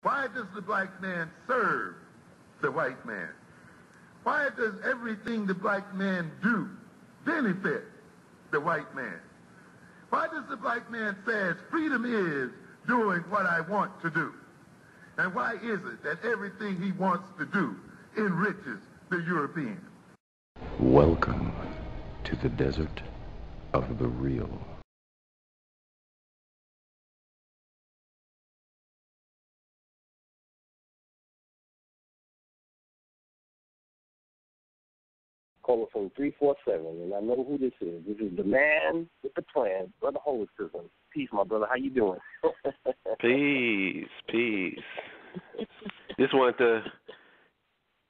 Why does the black man serve the white man? Why does everything the black man do benefit the white man? Why does the black man say freedom is doing what I want to do? And why is it that everything he wants to do enriches the European? Welcome to the desert of the real. Calling from 347, and I know who this is. This is the man with the plan, Brother Holism. Peace, my brother. How you doing? Peace. Just wanted to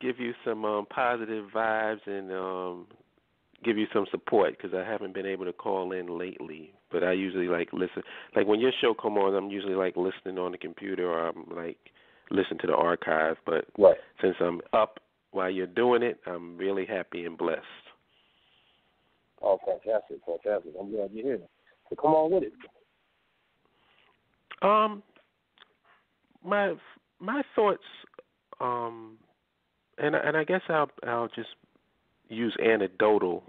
give you some positive vibes and give you some support because I haven't been able to call in lately. But I usually listen. Like when your show come on, I'm usually listening on the computer or I'm listening to the archive. But since I'm up while you're doing it, I'm really happy and blessed. Oh, fantastic. I'm glad you're here. So come on with it. My thoughts, and I guess I'll just use anecdotal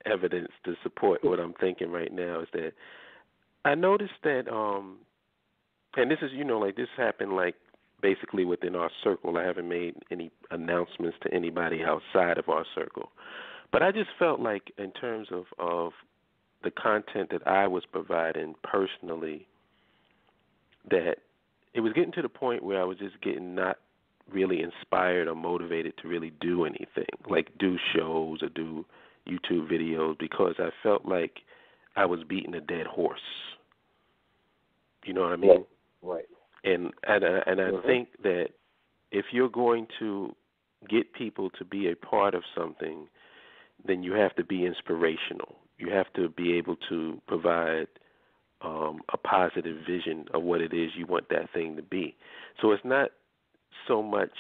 evidence to support what I'm thinking right now. Is that I noticed that, and this is this happened basically within our circle. I haven't made any announcements to anybody outside of our circle. But I just felt like in terms of the content that I was providing personally, that it was getting to the point where I was just getting not really inspired or motivated to really do anything, like do shows or do YouTube videos, because I felt like I was beating a dead horse. You know what I mean? Right. And I think that if you're going to get people to be a part of something, then you have to be inspirational. You have to be able to provide a positive vision of what it is you want that thing to be. So it's not so much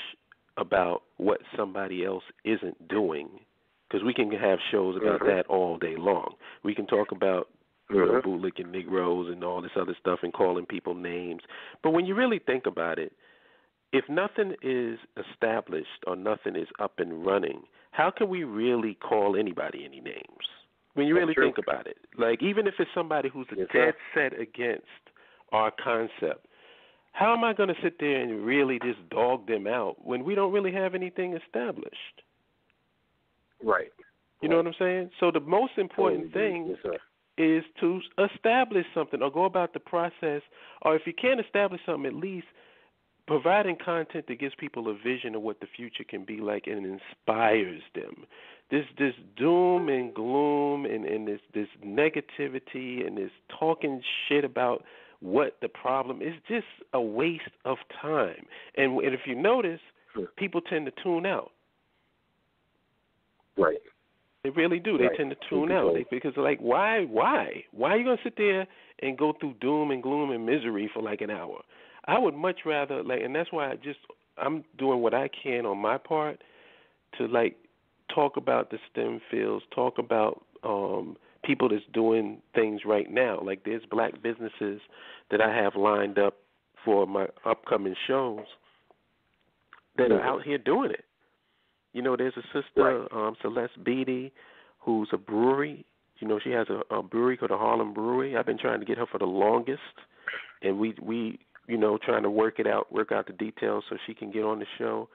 about what somebody else isn't doing, because we can have shows about that all day long. We can talk about bootlicking Negroes and all this other stuff and calling people names. But when you really think about it, if nothing is established or nothing is up and running, how can we really call anybody any names? When you really think about it. Like, even if it's somebody who's dead set against our concept, how am I going to sit there and really just dog them out when we don't really have anything established? Right. You know what I'm saying? So the most important thing is to establish something or go about the process, or if you can't establish something, at least providing content that gives people a vision of what the future can be like and inspires them. This doom and gloom and this negativity and this talking shit about what the problem is just a waste of time. And if you notice, people tend to tune out. Right. They really do. They tend to tune out because they're like, why? Why are you going to sit there and go through doom and gloom and misery for like an hour? I would much rather, and that's why I'm doing what I can on my part to, talk about the STEM fields, talk about people that's doing things right now. Like, there's black businesses that I have lined up for my upcoming shows that are out here doing it. You know, there's a sister, Celeste Beatty, who's a brewery. You know, she has a brewery called the Harlem Brewery. I've been trying to get her for the longest, and we trying to work out the details so she can get on the show.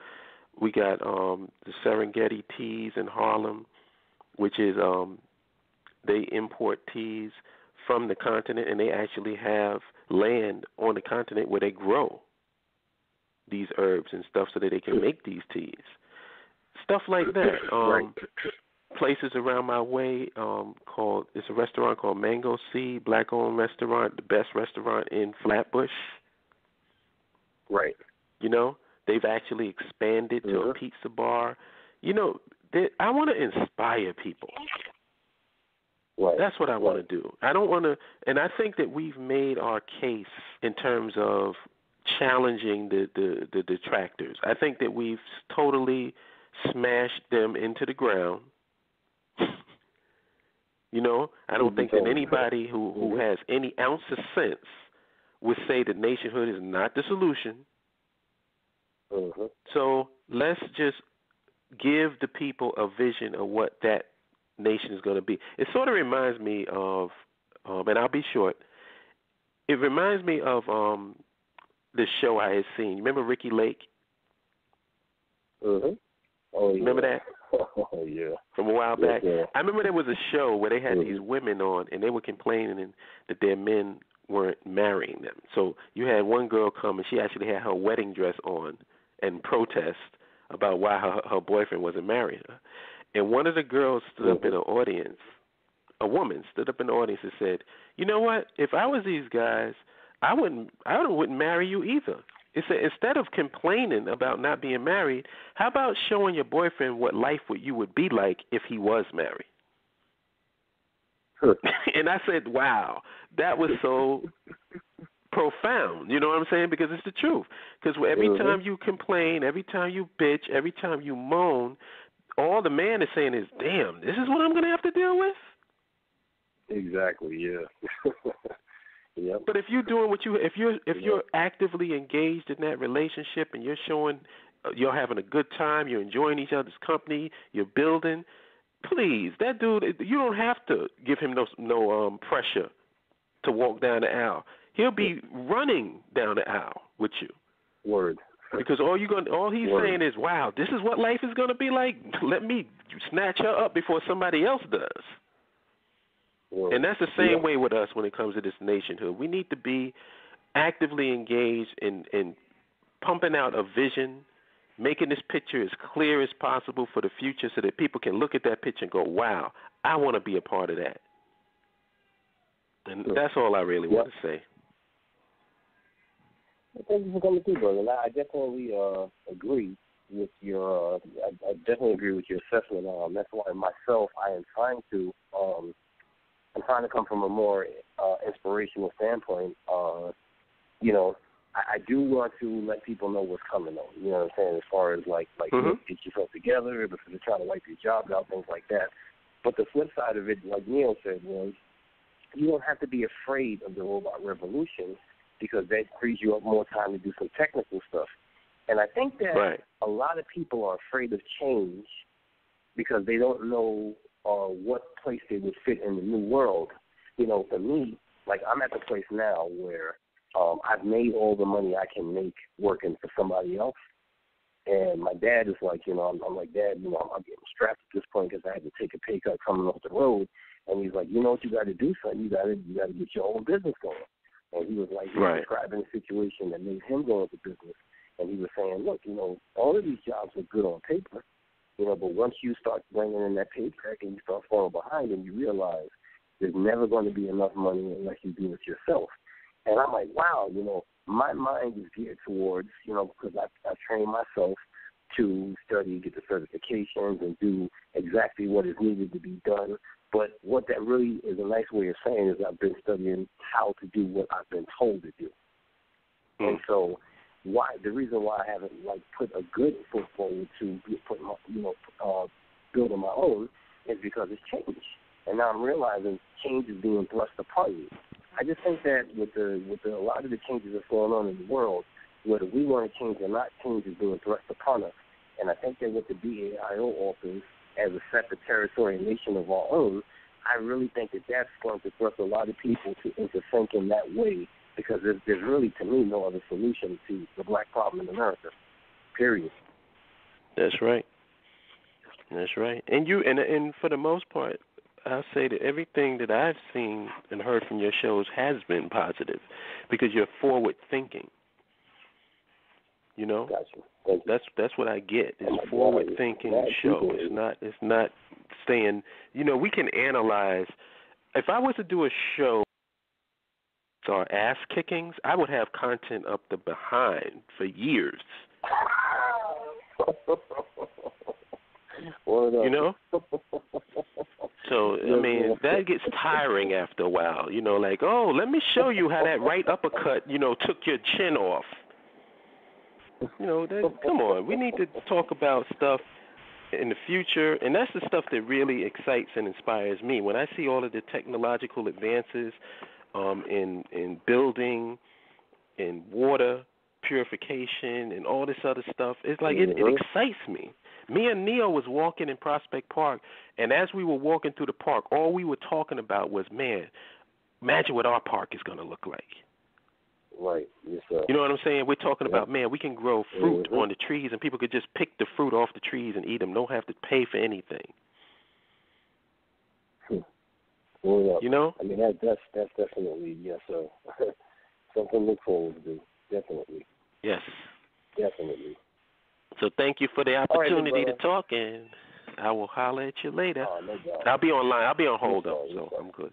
We got the Serengeti Teas in Harlem, which is they import teas from the continent, and they actually have land on the continent where they grow these herbs and stuff so that they can make these teas. Stuff like that. Places around my way it's a restaurant called Mango Sea, black-owned restaurant, the best restaurant in Flatbush. Right. You know, they've actually expanded to a pizza bar. You know, I want to inspire people. Right. That's what I want to do. I don't want to, and I think that we've made our case in terms of challenging the detractors. I think that we've totally smashed them into the ground. You know, I don't think that anybody who has any ounce of sense would say that nationhood is not the solution. Mm-hmm. So let's just give the people a vision of what that nation is going to be. It sort of reminds me of, and I'll be short, it reminds me of the show I had seen. Remember Ricky Lake? Mm-hmm. Oh, yeah. Remember that? Oh, yeah. From a while back? Yeah. I remember there was a show where they had these women on, and they were complaining that their men weren't marrying them. So you had one girl come, and she actually had her wedding dress on and protest about why her boyfriend wasn't marrying her. And one of the girls stood up in the audience, a woman stood up in the audience and said, you know what, if I was these guys, I wouldn't marry you either. It said, instead of complaining about not being married, how about showing your boyfriend what life you would be like if he was married? And I said, wow, that was so profound. You know what I'm saying? Because it's the truth. Because every time you complain, every time you bitch, every time you moan, all the man is saying is, damn, this is what I'm going to have to deal with? Exactly, yeah. Yep. But if you're doing if you're actively engaged in that relationship and you're showing you're having a good time, you're enjoying each other's company, you're building, please, that dude, you don't have to give him no pressure to walk down the aisle. He'll be running down the aisle with you. Word. Because all he's saying is, wow, this is what life is going to be like. Let me snatch her up before somebody else does. And that's the same way with us when it comes to this nationhood. We need to be actively engaged in pumping out a vision, making this picture as clear as possible for the future so that people can look at that picture and go, wow, I want to be a part of that. And that's all I really want to say. Thank you for coming through, brother. I definitely agree with your I definitely agree with your assessment. That's why myself I am trying to I'm trying to come from a more inspirational standpoint. You know, I do want to let people know what's coming though. You know what I'm saying? As far as like get yourself together because you're trying to wipe your jobs out, things like that. But the flip side of it, like Neil said, was you don't have to be afraid of the robot revolution because that frees you up more time to do some technical stuff. And I think that a lot of people are afraid of change because they don't know what place they would fit in the new world. You know, for me, like I'm at the place now where I've made all the money I can make working for somebody else. And my dad is like, you know, I'm like, Dad, you know, I'm getting strapped at this point because I had to take a pay cut coming off the road. And he's like, you know what you got to do, son? You got to get your own business going. And he was like, he was describing a situation that made him go into business. And he was saying, look, you know, all of these jobs are good on paper, you know, but once you start bringing in that paycheck and you start falling behind and you realize there's never going to be enough money unless you do it yourself. And I'm like, wow, you know, my mind is geared towards, you know, because I trained myself to study, get the certifications, and do exactly what is needed to be done. But what that really is a nice way of saying is I've been studying how to do what I've been told to do. And so the reason why I haven't, like, put a good foot forward to build on my own is because it's changed. And now I'm realizing change is being thrust upon me. I just think that with a lot of the changes that's going on in the world, whether we want to change or not, change is being thrust upon us. And I think that with the BAIO offers as a separate territorial nation of our own, I really think that that's going to thrust a lot of people into thinking that way because there's really, to me, no other solution to the black problem in America, period. That's right. That's right. And for the most part, I'll say that everything that I've seen and heard from your shows has been positive because you're forward thinking. You know, gotcha. That's what I get. It's forward thinking show. It's not saying, you know, we can analyze. If I was to do a show or ass kickings, I would have content up the behind for years. You know? So, I mean, that gets tiring after a while. You know, like, oh, let me show you how that right uppercut, you know, took your chin off. You know, come on. We need to talk about stuff in the future, and that's the stuff that really excites and inspires me. When I see all of the technological advances in building and water purification and all this other stuff. It's like it excites me. Me and Neo was walking in Prospect Park, and as we were walking through the park, all we were talking about was, man, imagine what our park is going to look like. Right. Yes, sir. You know what I'm saying? We're talking about, man, we can grow fruit on the trees, and people could just pick the fruit off the trees and eat them. Don't have to pay for anything. Well, you know? I mean, that's definitely, yes, sir. Something to look forward to. Definitely. Yes. Definitely. So thank you for the opportunity to talk, and I will holler at you later. Oh, no doubt. I'll be online. I'll be on hold, though, so I'm good.